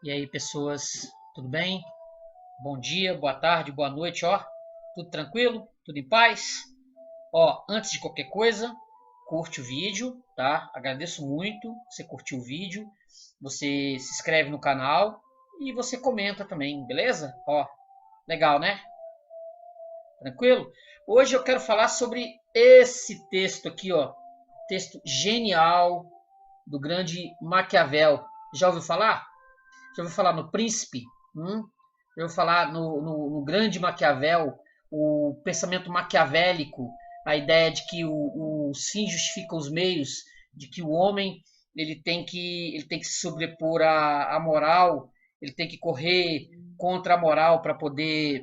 E aí, pessoas, tudo bem? Bom dia, boa tarde, boa noite, ó. Tudo tranquilo? Tudo em paz? Ó, antes de qualquer coisa, curte o vídeo, tá? Agradeço muito você curtir o vídeo. Você se inscreve no canal e você comenta também, beleza? Ó, legal, né? Tranquilo? Hoje eu quero falar sobre esse texto aqui, ó. Texto genial do grande Maquiavel. Já ouviu falar? Já ouviu falar no Príncipe? Já ouviu falar no grande Maquiavel, o pensamento maquiavélico, a ideia de que os fins justificam os meios, de que o homem ele tem que se sobrepor à moral, ele tem que correr contra a moral para poder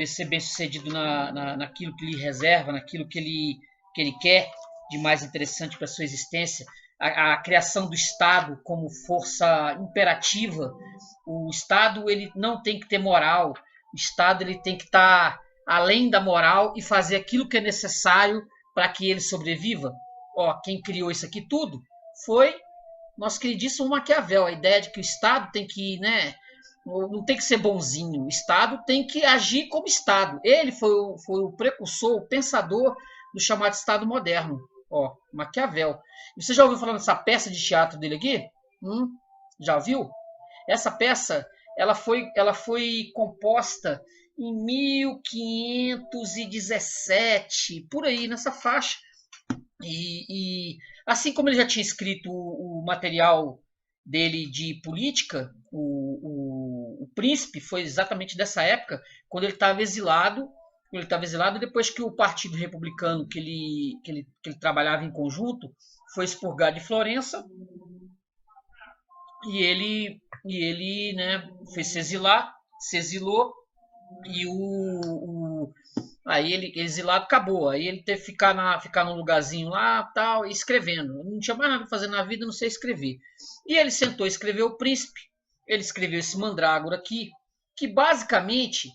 ser bem sucedido naquilo que lhe reserva, naquilo que ele quer de mais interessante para a sua existência. A criação do Estado como força imperativa. O Estado ele não tem que ter moral. O Estado ele tem que estar além da moral e fazer aquilo que é necessário para que ele sobreviva. Ó, quem criou isso aqui tudo foi nosso queridíssimo Maquiavel. A ideia de que o Estado tem que, né, não tem que ser bonzinho. O Estado tem que agir como Estado. Ele foi o precursor, o pensador do chamado Estado moderno. Ó, Maquiavel. E você já ouviu falar dessa peça de teatro dele aqui? Hum? Já ouviu? Essa peça ela foi composta em 1517, por aí, nessa faixa. E assim como ele já tinha escrito o material dele de política, o Príncipe foi exatamente dessa época, quando ele estava exilado. Ele estava exilado depois que o Partido Republicano que ele trabalhava em conjunto foi expurgado de Florença e ele né, fez se exilou e aí ele exilado acabou. Aí ele teve que ficar num lugarzinho lá, tal, e escrevendo. Não tinha mais nada pra fazer na vida, não sei escrever. E ele sentou e escreveu o Príncipe. Ele escreveu esse Mandrágora aqui, que basicamente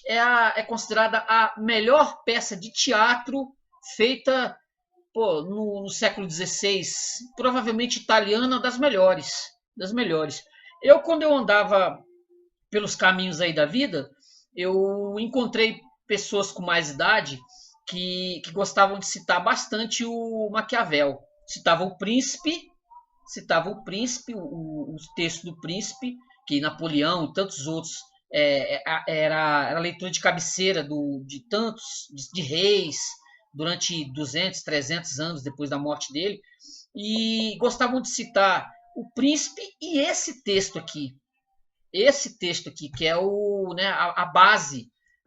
é considerada a melhor peça de teatro feita, pô, no século XVI, provavelmente italiana, das melhores, das melhores. Quando eu andava pelos caminhos aí da vida, eu encontrei pessoas com mais idade que gostavam de citar bastante o Maquiavel. Citava o Príncipe, os textos do Príncipe, que Napoleão e tantos outros era leitura de cabeceira de tantos de reis durante 200, 300 anos depois da morte dele, e gostavam de citar o Príncipe e esse texto aqui, que é né, a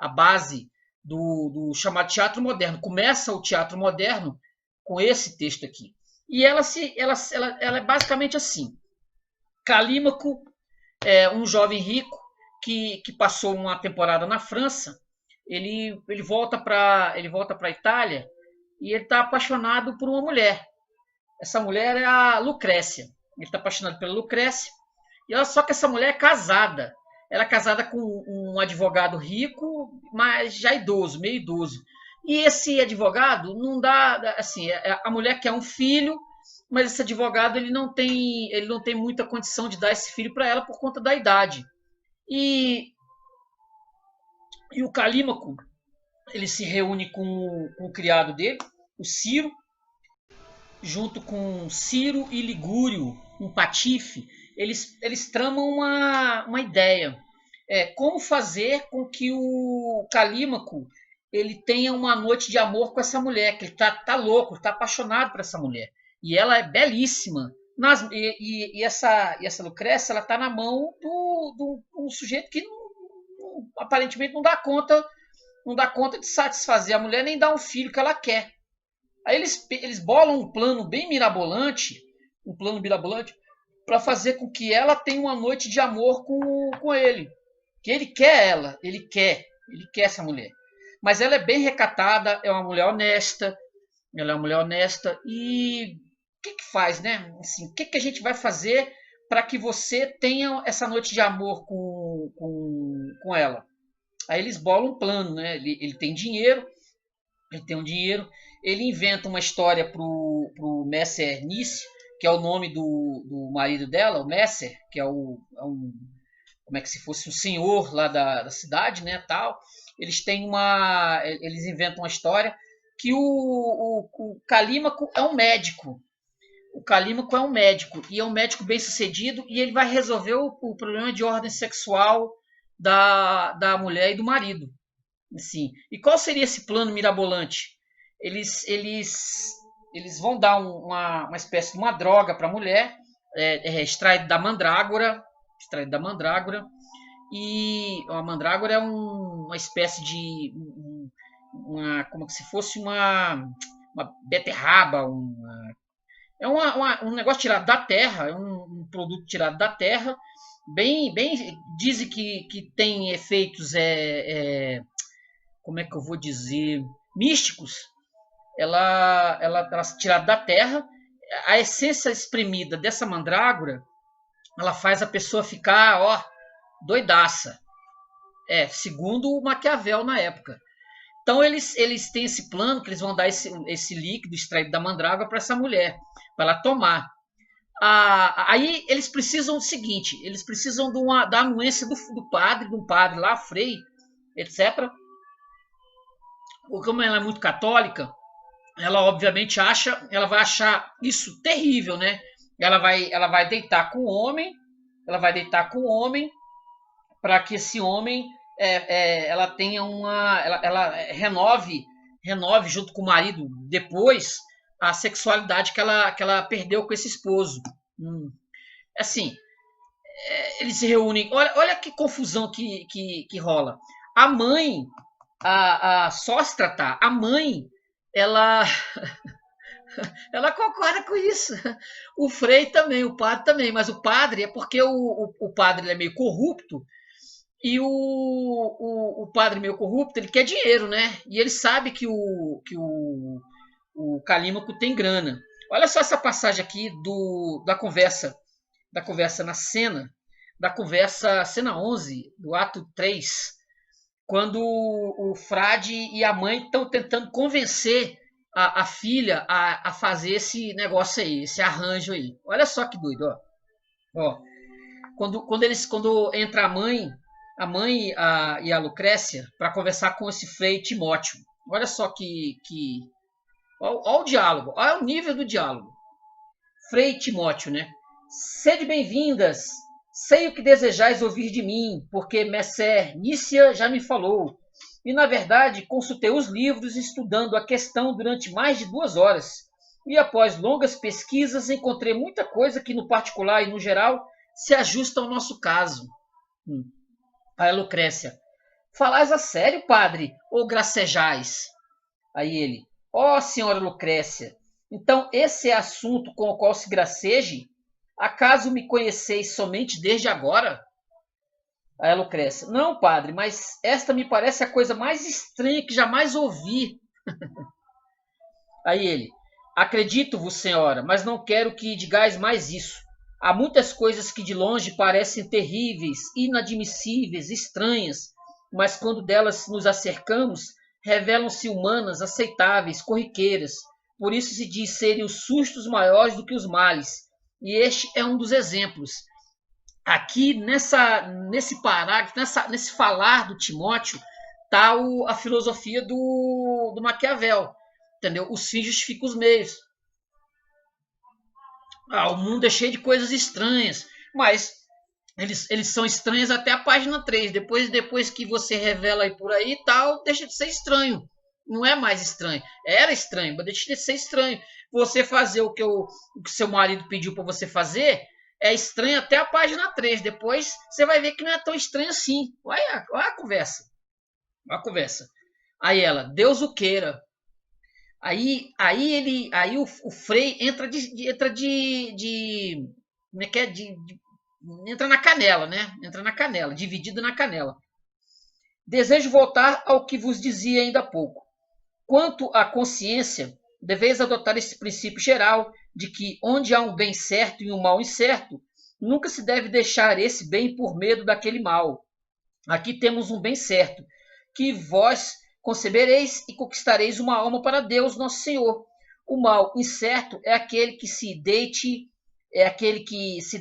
base do chamado teatro moderno. Começa o teatro moderno com esse texto aqui. E ela é basicamente assim. Calímaco é um jovem rico que passou uma temporada na França. Ele volta para a Itália e ele está apaixonado por uma mulher. Essa mulher é a Lucrécia. Ele está apaixonado pela Lucrécia. Só que essa mulher é casada. Ela é casada com um advogado rico, mas já idoso, meio idoso. E esse advogado não dá, assim, a mulher quer um filho, mas esse advogado ele não tem muita condição de dar esse filho para ela por conta da idade. E, e o Calímaco, ele se reúne com o criado dele, o Ciro, junto com Ciro e Ligúrio, um patife. Eles tramam uma ideia. Como fazer com que o Calímaco ele tenha uma noite de amor com essa mulher, que ele tá louco, está apaixonado por essa mulher. E ela é belíssima. E essa Lucrécia, ela tá na mão do um sujeito que aparentemente não dá conta de satisfazer a mulher nem dar um filho que ela quer. Aí eles bolam um plano mirabolante, para fazer com que ela tenha uma noite de amor com ele. Que ele quer ela, ele quer essa mulher. Mas ela é bem recatada, é uma mulher honesta, ela é uma mulher honesta e o que faz, né? Assim, o que a gente vai fazer para que você tenha essa noite de amor com ela? Aí eles bolam um plano, né? Ele tem dinheiro, ele inventa uma história pro Messer Nice, que é o nome do marido dela, o Messer, que é um, como é que se fosse um senhor lá da cidade, né, tal. Eles inventam uma história que o Calímaco é um médico. O Calímaco é um médico, e é um médico bem sucedido, e ele vai resolver o problema de ordem sexual da mulher e do marido. Assim. E qual seria esse plano mirabolante? Eles vão dar uma espécie de uma droga para a mulher, extraído da mandrágora, e a mandrágora é uma espécie de como se fosse uma beterraba, um negócio tirado da terra, é um produto tirado da terra, bem dizem que tem efeitos, como é que eu vou dizer, místicos. Ela tirada da terra, a essência espremida dessa mandrágora, ela faz a pessoa ficar, ó, doidaça. Segundo o Maquiavel na época. Então eles têm esse plano que eles vão dar esse líquido extraído da mandrágora para essa mulher, para ela tomar. Aí eles precisam do seguinte, eles precisam da anuência do padre lá, Frei, etc. Como ela é muito católica, ela obviamente ela vai achar isso terrível, né? Ela vai deitar com o homem, para que esse homem ela tenha ela renove junto com o marido depois a sexualidade que ela perdeu com esse esposo. Assim, eles se reúnem. Olha que confusão que rola. A mãe, a sóstrata, a mãe, ela concorda com isso. O Frei também, o padre também, mas o padre é porque o padre ele é meio corrupto. E o padre meio corrupto, ele quer dinheiro, né? E ele sabe que o Calímaco tem grana. Olha só essa passagem aqui da conversa na cena 11, do ato 3, quando o frade e a mãe estão tentando convencer a filha a fazer esse negócio aí, esse arranjo aí. Olha só que doido, ó. Quando entra a mãe e a Lucrécia para conversar com esse Frei Timóteo. Olha só olha o diálogo, olha o nível do diálogo. Frei Timóteo, né? Sede bem-vindas. Sei o que desejais ouvir de mim, porque Messer Nícia já me falou. E, na verdade, consultei os livros estudando a questão durante mais de 2 horas. E, após longas pesquisas, encontrei muita coisa que, no particular e no geral, se ajusta ao nosso caso. Aí Lucrécia: falais a sério, padre, ou gracejais? Aí ele: senhora Lucrécia, então esse é assunto com o qual se graceje? Acaso me conheceis somente desde agora? Aí Lucrécia: não, padre, mas esta me parece a coisa mais estranha que jamais ouvi. Aí ele: acredito-vos, senhora, mas não quero que digais mais isso. Há muitas coisas que de longe parecem terríveis, inadmissíveis, estranhas, mas quando delas nos acercamos, revelam-se humanas, aceitáveis, corriqueiras. Por isso se diz serem os sustos maiores do que os males. E este é um dos exemplos. Aqui, nesse parágrafo, nesse falar do Timóteo, está a filosofia do Maquiavel. Entendeu? Os fins justificam os meios. O mundo é cheio de coisas estranhas, mas eles são estranhos até a página 3. Depois que você revela aí por aí e tal, deixa de ser estranho. Não é mais estranho. Era estranho, mas deixa de ser estranho. Você fazer o que seu marido pediu para você fazer é estranho até a página 3. Depois você vai ver que não é tão estranho assim. Olha a conversa. Olha a conversa. Aí ela: Deus o queira. Aí o Frei entra como é que é? Entra na canela, né? Entra na canela, dividido na canela. Desejo voltar ao que vos dizia ainda há pouco. Quanto à consciência, deveis adotar esse princípio geral de que onde há um bem certo e um mal incerto, nunca se deve deixar esse bem por medo daquele mal. Aqui temos um bem certo, que vós concebereis e conquistareis uma alma para Deus, nosso Senhor. O mal incerto é aquele que se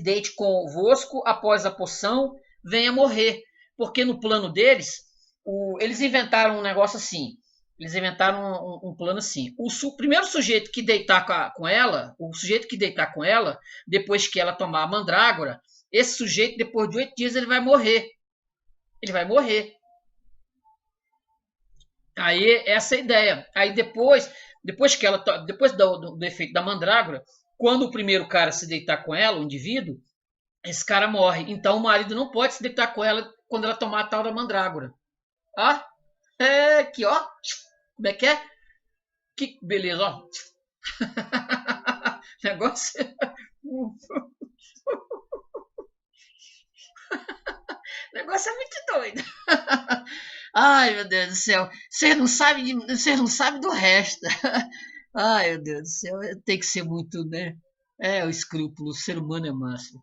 deite convosco após a poção venha morrer. Porque no plano deles, eles inventaram um negócio assim. Eles inventaram um plano assim. O primeiro sujeito que deitar com ela, o sujeito que deitar com ela, depois que ela tomar a mandrágora, esse sujeito, depois de 8 dias, ele vai morrer. Ele vai morrer. Aí, essa é a ideia. Aí depois do efeito da mandrágora, quando o primeiro cara se deitar com ela, o indivíduo, esse cara morre. Então o marido não pode se deitar com ela quando ela tomar a tal da mandrágora. Ah, aqui, ó. Como é que é? Que beleza, ó. Negócio. O negócio é muito doido. Ai, meu Deus do céu. Você não sabe do resto. Ai, meu Deus do céu. Tem que ser muito, né? É o escrúpulo. O ser humano é massa.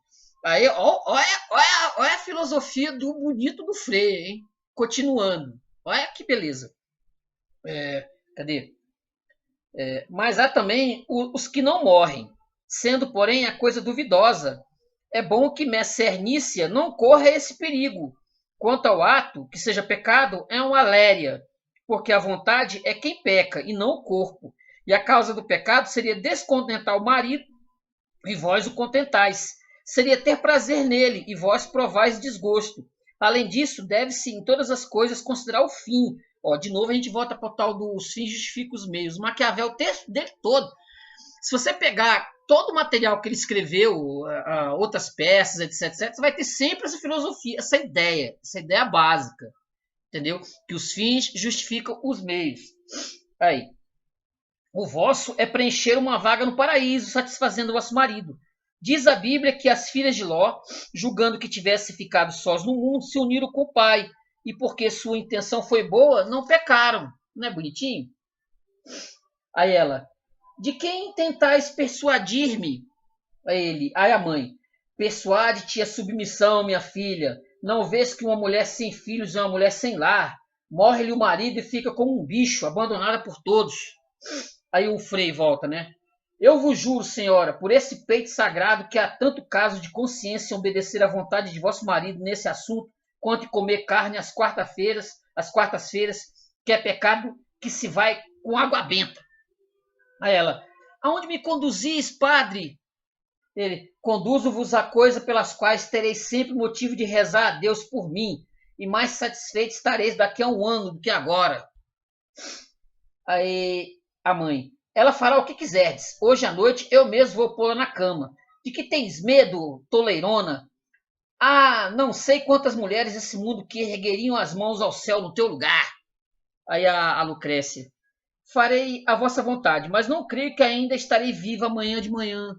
Aí, olha a filosofia do bonito do Freire, hein? Continuando. Olha que beleza. Cadê? Mas há também os que não morrem, sendo, porém, a coisa duvidosa. É bom que Messer Nícia não corra esse perigo. Quanto ao ato, que seja pecado, é uma léria, porque a vontade é quem peca, e não o corpo. E a causa do pecado seria descontentar o marido, e vós o contentais. Seria ter prazer nele, e vós provais desgosto. Além disso, deve-se em todas as coisas considerar o fim. Ó, de novo a gente volta para o tal dos fins justificam os meios. Maquiavel, o texto dele todo. Se você pegar todo o material que ele escreveu, outras peças, etc., você vai ter sempre essa filosofia, essa ideia básica, entendeu? Que os fins justificam os meios. Aí, o vosso é preencher uma vaga no paraíso, satisfazendo o vosso marido. Diz a Bíblia que as filhas de Ló, julgando que tivessem ficado sós no mundo, se uniram com o pai, e porque sua intenção foi boa, não pecaram. Não é bonitinho? Aí ela, de quem tentais persuadir-me? Aí a mãe, persuade-te a submissão, minha filha. Não vês que uma mulher sem filhos é uma mulher sem lar? Morre-lhe o marido e fica como um bicho, abandonada por todos. Aí o Frei volta, né? Eu vos juro, senhora, por esse peito sagrado, que há tanto caso de consciência em obedecer à vontade de vosso marido nesse assunto, quanto em comer carne às quartas-feiras, que é pecado que se vai com água benta. Aí ela, aonde me conduzis, padre? Ele, conduzo-vos a coisa pelas quais tereis sempre motivo de rezar a Deus por mim, e mais satisfeito estareis daqui a um ano do que agora. Aí a mãe, ela fará o que quiserdes. Hoje à noite eu mesmo vou pô-la na cama. De que tens medo, toleirona? Ah, não sei quantas mulheres desse mundo que ergueriam as mãos ao céu no teu lugar. Aí a Lucrécia, farei a vossa vontade, mas não creio que ainda estarei viva amanhã de manhã.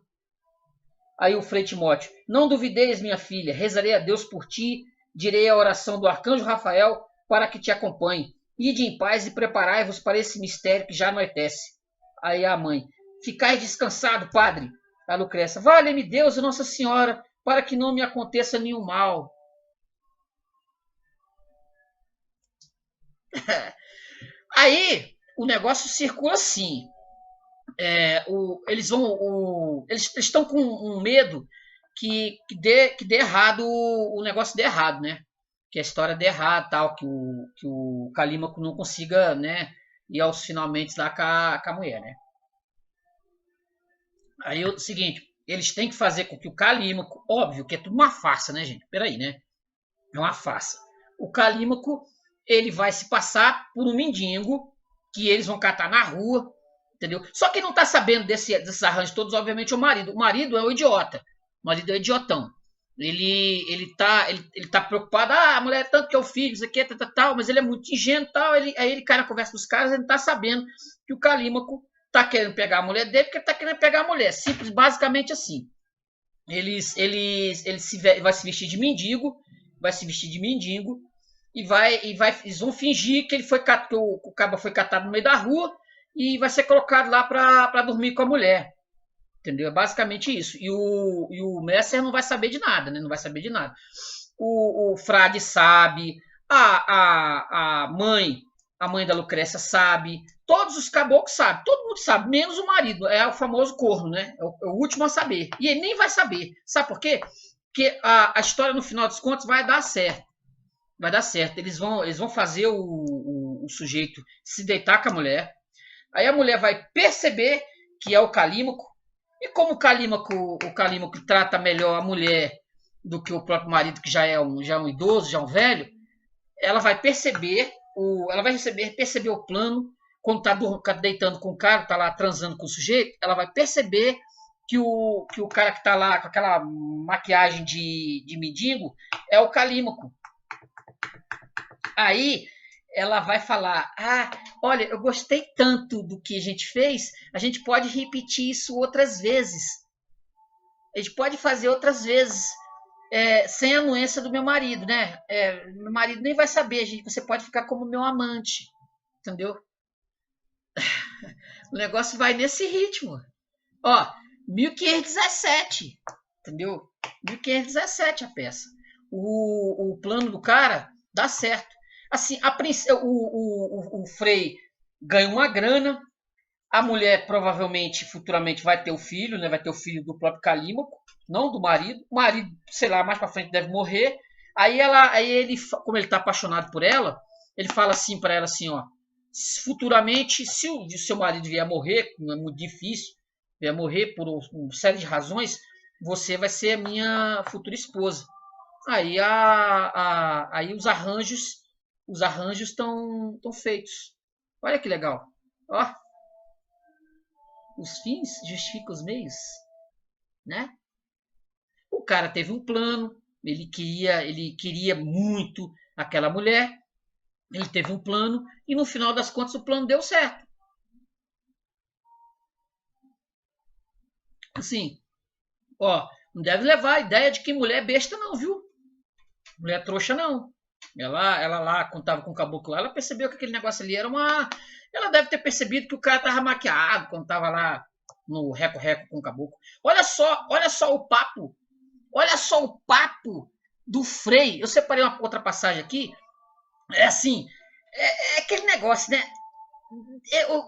Aí o Frei Timóteo, não duvideis, minha filha, rezarei a Deus por ti, direi a oração do arcanjo Rafael para que te acompanhe. Ide em paz e preparai-vos para esse mistério que já anoitece. Aí a mãe, ficai descansado, padre. A Lucrécia, valha-me Deus e Nossa Senhora, para que não me aconteça nenhum mal. Aí o negócio circula assim. Eles estão com um medo que dê errado, o negócio dê errado, né? Que a história dê errado, tal, que o Calímaco não consiga, né, ir aos finalmente lá com a mulher, né? Aí o seguinte, eles têm que fazer com que o Calímaco, óbvio que é tudo uma farsa, né, gente? Peraí, né? É uma farsa. O Calímaco, ele vai se passar por um mendigo que eles vão catar na rua, entendeu? Só que não tá sabendo desses arranjos todos, obviamente, é o marido. O marido é o idiota. O marido é o idiotão. Ele tá preocupado, a mulher é tanto que é o filho, isso aqui, tal, mas ele é muito ingênuo, tal. Aí ele cai na conversa dos caras, ele não tá sabendo que o Calímaco tá querendo pegar a mulher dele, porque ele tá querendo pegar a mulher. Simples, basicamente assim. Vai se vestir de mendigo, e eles vão fingir que que o cabo foi catado no meio da rua e vai ser colocado lá para dormir com a mulher. Entendeu? É basicamente isso. E o Messer não vai saber de nada, né? Não vai saber de nada. O frade sabe, a mãe da Lucrécia sabe, todos os caboclos sabem, todo mundo mundo sabe, menos o marido. É o famoso corno, né? É o último a saber. E ele nem vai saber. Sabe por quê? Porque a história, no final dos contos, vai dar certo. Vai dar certo. Eles vão fazer o sujeito se deitar com a mulher. Aí a mulher vai perceber que é o Calímaco. E como o Calímaco trata melhor a mulher do que o próprio marido, que já é um idoso, já é um velho, ela vai perceber perceber o plano quando tá deitando com o cara, tá lá transando com o sujeito, ela vai perceber que o cara que tá lá com aquela maquiagem de mendigo é o Calímaco. Aí ela vai falar: ah, olha, eu gostei tanto do que a gente fez, a gente pode repetir isso outras vezes. A gente pode fazer outras vezes. Sem a anuência do meu marido, né? Meu marido nem vai saber, gente. Você pode ficar como meu amante, entendeu? O negócio vai nesse ritmo. Ó, 1517, entendeu? 1517 a peça. O plano do cara dá certo. Assim, o Frei ganha uma grana, a mulher provavelmente, futuramente, vai ter o filho, né? Vai ter o filho do próprio Calímaco, não do marido. O marido, sei lá, mais pra frente deve morrer. Aí ele, como ele tá apaixonado por ela, ele fala assim pra ela assim, ó: futuramente, se o seu marido vier a morrer, não é muito difícil, vier a morrer por uma série de razões, você vai ser a minha futura esposa. Aí, aí os arranjos estão feitos. Olha que legal. Ó, os fins justificam os meios, né? O cara teve um plano, ele queria muito aquela mulher, ele teve um plano e no final das contas o plano deu certo. Assim, ó, não deve levar a ideia de que mulher é besta não, viu? Mulher trouxa não. Ela lá, quando tava com o caboclo lá, ela percebeu que aquele negócio ali era uma... Ela deve ter percebido que o cara tava maquiado quando tava lá no reco-reco com o caboclo. Olha só o papo. Olha só o papo do Frei. Eu separei uma outra passagem aqui. É assim, é aquele negócio, né?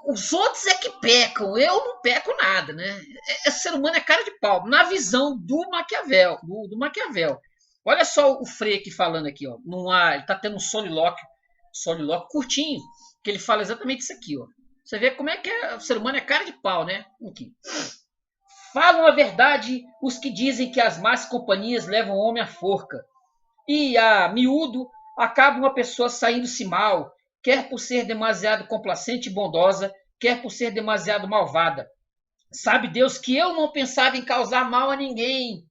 Os outros é que pecam, eu não peco nada, né? Ser humano é cara de pau, na visão do Maquiavel, do Maquiavel. Olha só o Frei aqui falando aqui, ó. Ele tá tendo um solilóquio curtinho, que ele fala exatamente isso aqui, ó. Você vê como é que o ser humano é cara de pau, né? Aqui. Falam a verdade os que dizem que as más companhias levam o homem à forca. E a miúdo acaba uma pessoa saindo-se mal, quer por ser demasiado complacente e bondosa, quer por ser demasiado malvada. Sabe Deus que eu não pensava em causar mal a ninguém.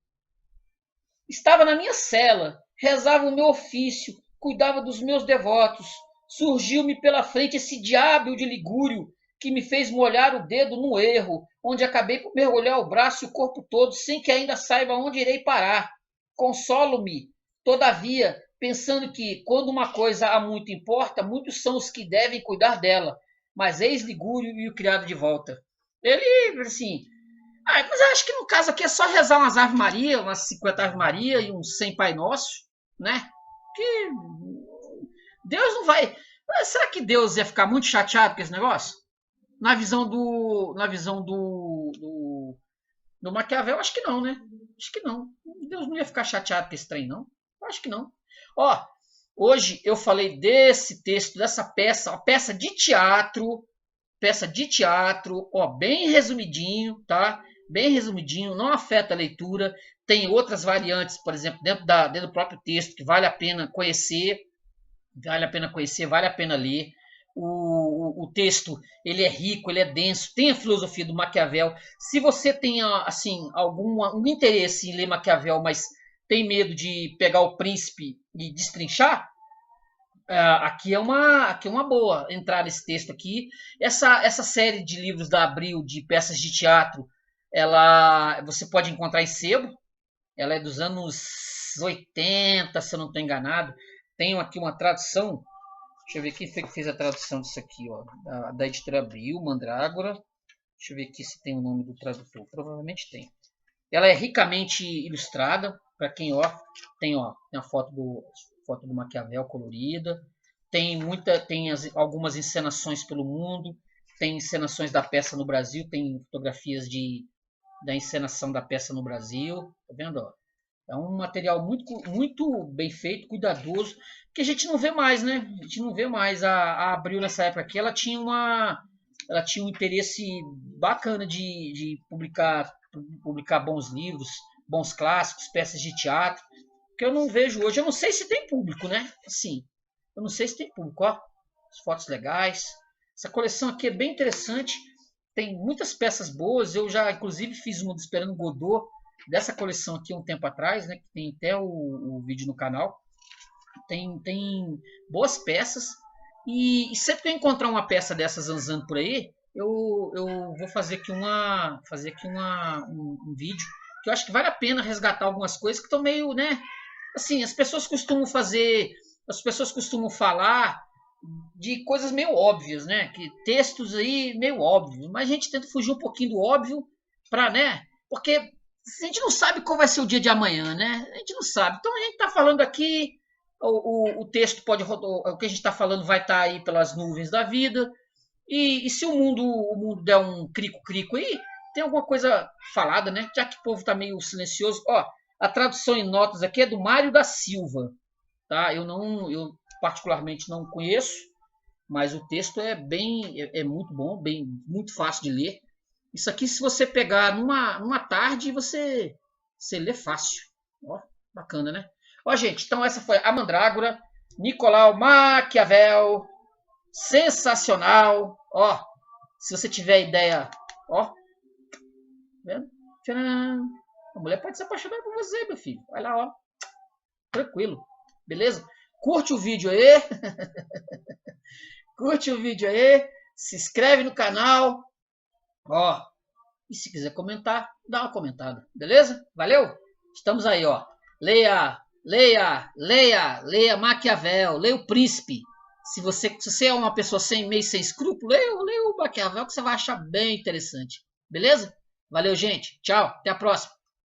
Estava na minha cela, rezava o meu ofício, cuidava dos meus devotos. Surgiu-me pela frente esse diabo de Ligúrio, que me fez molhar o dedo no erro, onde acabei por mergulhar o braço e o corpo todo, sem que ainda saiba onde irei parar. Consolo-me, todavia, pensando que, quando uma coisa há muito importa, muitos são os que devem cuidar dela. Mas eis Ligúrio e o criado de volta. Ele, assim... mas eu acho que no caso aqui é só rezar umas Ave Maria, umas 50 Ave Maria e uns 100 Pai Nosso, né? Que Deus não vai... Será que Deus ia ficar muito chateado com esse negócio? Na visão do Maquiavel, acho que não, né? Acho que não. Deus não ia ficar chateado com esse trem, não. Acho que não. Ó, hoje eu falei desse texto, dessa peça, uma peça de teatro, ó, bem resumidinho, tá? Bem resumidinho, não afeta a leitura. Tem outras variantes, por exemplo, dentro do próprio texto, que vale a pena conhecer, vale a pena ler. O texto, ele é rico, ele é denso, tem a filosofia do Maquiavel. Se você tem, assim, algum interesse em ler Maquiavel, mas tem medo de pegar o príncipe e destrinchar, aqui é uma boa entrar nesse texto aqui. Essa série de livros da Abril, de peças de teatro, você pode encontrar em sebo. Ela é dos anos 80, se eu não estou enganado. Tenho aqui uma tradução. Deixa eu ver quem foi que fez a tradução disso aqui, ó, da editora Abril, Mandrágora. Deixa eu ver aqui se tem o nome do tradutor. Provavelmente tem. Ela é ricamente ilustrada, para quem, tem a foto do Maquiavel colorida. Tem algumas encenações pelo mundo. tem encenações da peça no Brasil, tem fotografias da encenação da peça no Brasil, tá vendo? Ó? É um material muito bem feito, cuidadoso, que a gente não vê mais, né? A gente não vê mais. A Abril nessa época aqui, ela tinha um interesse bacana de publicar bons livros, bons clássicos, peças de teatro, que eu não vejo hoje. Eu não sei se tem público, né? Assim, eu não sei se tem público, ó. As fotos legais. Essa coleção aqui é bem interessante. Tem muitas peças boas. Eu já, inclusive, fiz uma do Esperando Godot dessa coleção aqui um tempo atrás, né? Que tem até o vídeo no canal. Tem boas peças. E sempre que eu encontrar uma peça dessas zanzando por aí, eu vou fazer aqui um vídeo que eu acho que vale a pena resgatar algumas coisas que estão meio, né? Assim, as pessoas costumam falar de coisas meio óbvias, né? Que textos aí meio óbvios, mas a gente tenta fugir um pouquinho do óbvio para, né? Porque a gente não sabe qual vai ser o dia de amanhã, né? A gente não sabe. Então a gente está falando aqui, o texto pode rodar, o que a gente está falando vai estar aí pelas nuvens da vida. E se o mundo der um crico-crico aí, tem alguma coisa falada, né? Já que o povo está meio silencioso. Ó, a tradução em notas aqui é do Mário da Silva, tá? Eu particularmente não conheço, mas o texto é muito bom, muito fácil de ler. Isso aqui, se você pegar numa tarde, você lê fácil. Ó, bacana, né? Ó, gente, então essa foi a Mandrágora, Nicolau Maquiavel, sensacional. Ó, se você tiver ideia, ó, vendo? Tcharam. A mulher pode se apaixonar por você, meu filho. Vai lá, ó, tranquilo, beleza? Curte o vídeo aí, curte o vídeo aí, se inscreve no canal, ó, e se quiser comentar, dá uma comentada, beleza? Valeu? Estamos aí, ó. Leia Maquiavel, leia o Príncipe. Se você é uma pessoa meio sem escrúpulo, leia o Maquiavel que você vai achar bem interessante, beleza? Valeu, gente. Tchau, até a próxima.